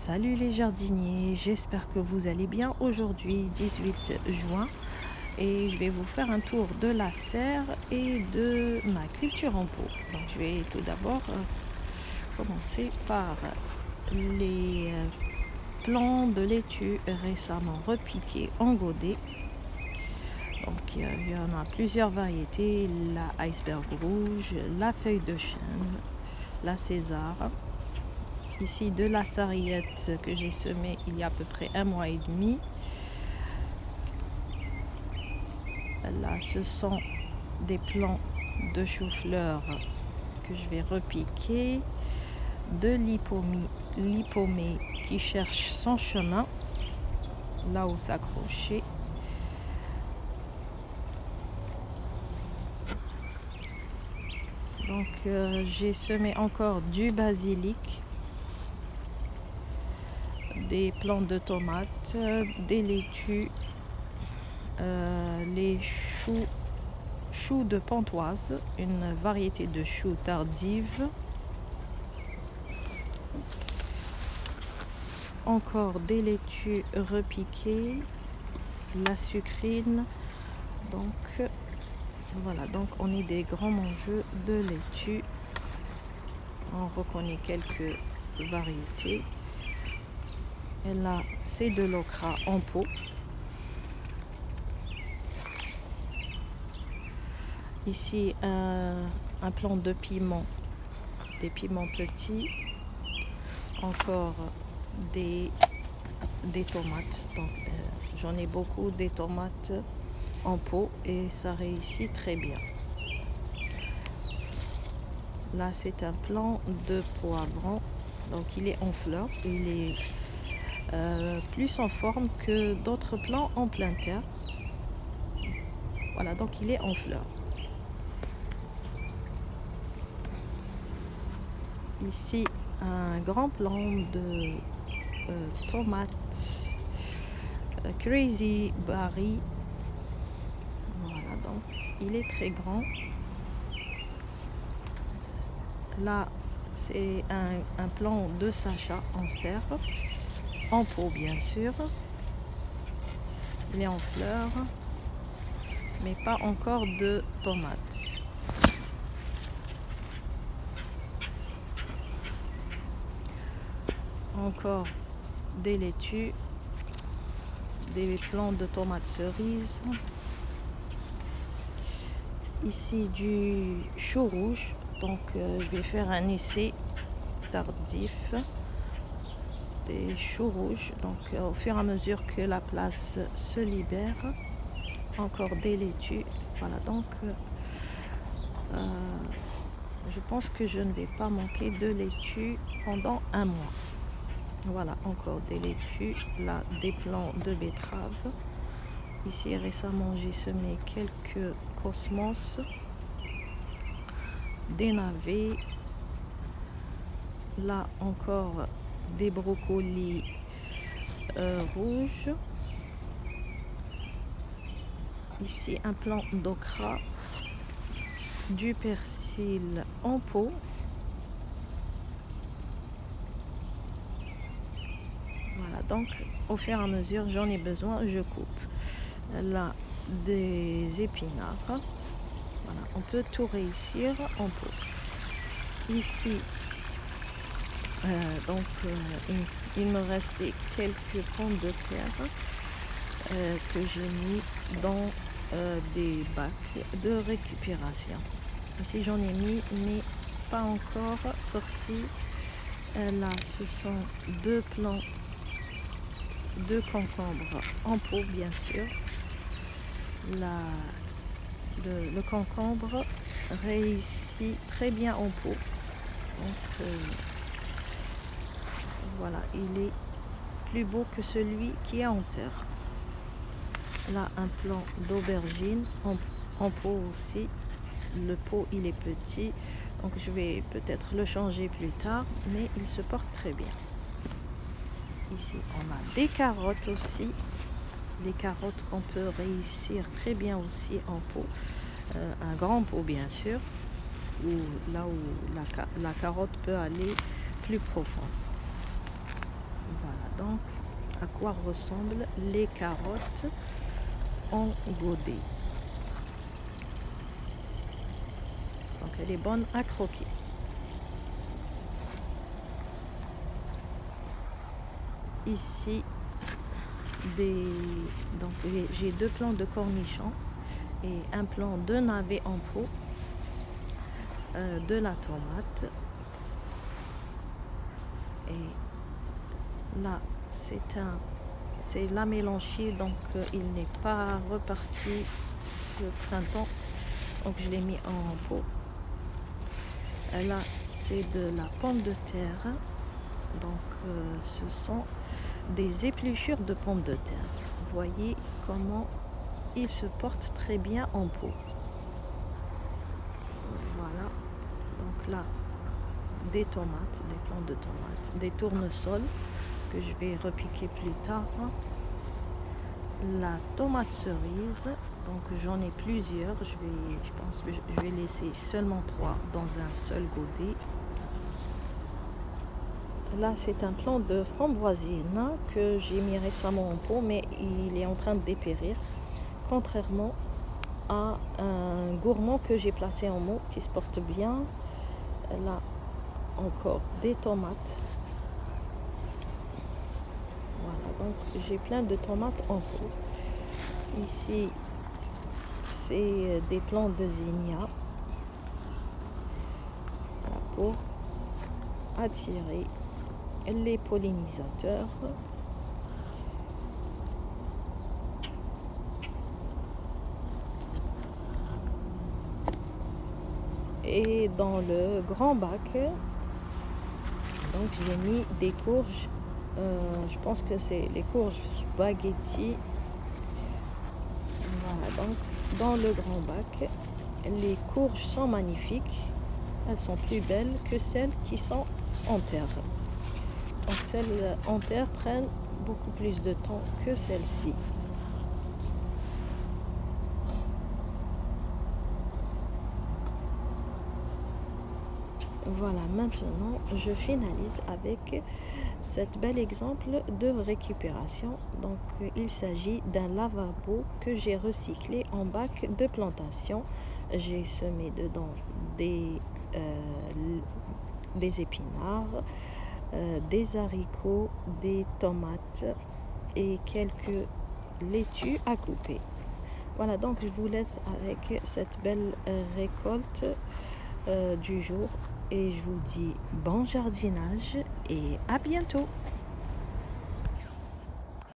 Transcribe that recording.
Salut les jardiniers, j'espère que vous allez bien. Aujourd'hui 18 juin et je vais vous faire un tour de la serre et de ma culture en pot. Donc je vais tout d'abord commencer par les plants de laitue récemment repiqués en godet. Donc il y en a plusieurs variétés, la iceberg rouge, la feuille de chêne, la César. Ici de la sarriette que j'ai semée il y a à peu près 1 mois et demi. Là ce sont des plants de chou-fleur que je vais repiquer, de l'hypomée qui cherche son chemin là où s'accrocher. Donc j'ai semé encore du basilic, des plantes de tomates, des laitues, les choux de Pontoise, une variété de choux tardive, encore des laitues repiquées, la sucrine. Donc voilà, donc on est des grands mangeurs de laitue. On reconnaît quelques variétés. Et là, c'est de l'okra en pot. Ici, un plant de piment, des piments petits. Encore des tomates. Donc, j'en ai beaucoup des tomates en pot et ça réussit très bien. Là, c'est un plant de poivron. Donc, il est en fleurs. Il est plus en forme que d'autres plants en pleine terre. Voilà, donc il est en fleurs. Ici, un grand plant de tomates Crazy Berry. Voilà, donc il est très grand. Là, c'est un plant de Sacha en serre, en pot bien sûr. Il est en fleurs, mais pas encore de tomates. Encore des laitues, des plants de tomates cerises. Ici du chou rouge, donc je vais faire un essai tardif des choux rouges. Donc au fur et à mesure que la place se libère, encore des laitues. Voilà, donc je pense que je ne vais pas manquer de laitue pendant 1 mois. Voilà, encore des laitues, là des plants de betterave. Ici récemment j'ai semé quelques cosmos, des navets, là encore des brocolis rouges. Ici un plant d'okra, du persil en pot. Voilà, donc au fur et à mesure j'en ai besoin, je coupe. Là des épinards. Voilà, on peut tout réussir en pot. Ici il me restait quelques pommes de terre que j'ai mis dans des bacs de récupération. Ici j'en ai mis mais pas encore sorti. Là ce sont 2 plants de concombre en pot bien sûr. Le concombre réussit très bien en pot. Donc voilà, il est plus beau que celui qui est en terre. Là un plant d'aubergine en pot aussi. Le pot il est petit, donc je vais peut-être le changer plus tard, mais il se porte très bien. Ici on a des carottes aussi, les carottes qu'on peut réussir très bien aussi en pot, un grand pot bien sûr, là où la carotte peut aller plus profond. donc à quoi ressemblent les carottes en godet. Donc elle est bonne à croquer. Ici, donc j'ai 2 plants de cornichons et un plant de navets en pot, de la tomate, et là c'est la mélanchie, donc il n'est pas reparti ce printemps, donc je l'ai mis en pot. Là c'est de la pomme de terre, donc ce sont des épluchures de pommes de terre. Vous voyez comment il se porte très bien en pot. Voilà, donc là des tomates, des plants de tomates, des tournesols que je vais repiquer plus tard, la tomate cerise, donc j'en ai plusieurs, je pense que je vais laisser seulement 3 dans un seul godet. Là c'est un plant de framboisine que j'ai mis récemment en pot, mais il est en train de dépérir, contrairement à un gourmand que j'ai placé en pot qui se porte bien. Là encore des tomates. Voilà, donc j'ai plein de tomates en pot. Ici c'est des plants de zinnia, voilà, pour attirer les pollinisateurs. Et dans le grand bac, donc j'ai mis des courges, je pense que c'est les courges spaghetti. Voilà, donc dans le grand bac, les courges sont magnifiques, elles sont plus belles que celles qui sont en terre. Donc celles en terre prennent beaucoup plus de temps que celles-ci. Voilà, maintenant je finalise avec cet bel exemple de récupération. Donc il s'agit d'un lavabo que j'ai recyclé en bac de plantation. J'ai semé dedans des épinards, des haricots, des tomates et quelques laitues à couper. Voilà, donc je vous laisse avec cette belle récolte du jour et je vous dis bon jardinage et à bientôt.